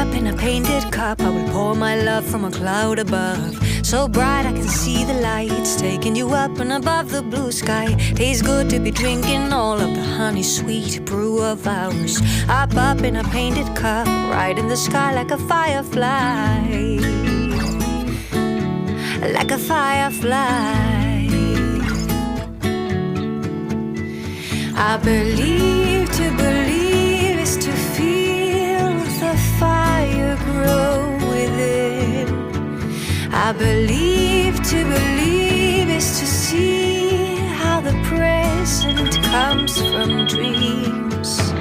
Up in a painted cup, I will pour my love from a cloud above. So bright I can see the lights, taking you up and above the blue sky. Tastes good to be drinking all of the honey sweet brew of ours. Up in a painted cup, right in the sky like a firefly. Like a firefly. I believe to believe is to feel the fire grow within. I believe to believe is to see how the present comes from dreams.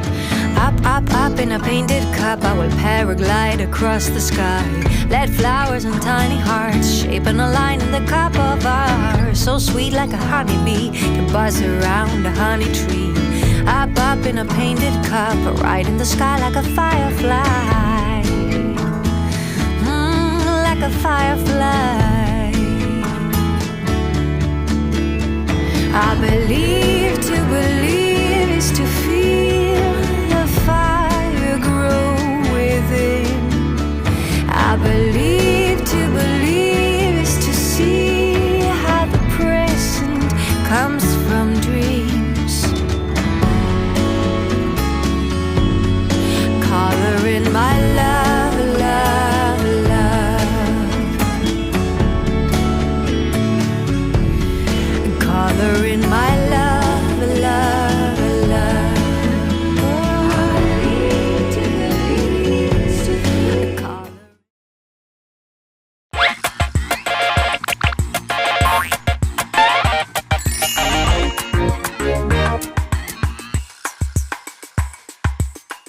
Up in a painted cup, I will paraglide across the sky. Let flowers and tiny hearts shaping a line in the cup of ours. So sweet like a honeybee can buzz around a honey tree. Up in a painted cup, right in the sky like a firefly. Like a firefly. I believe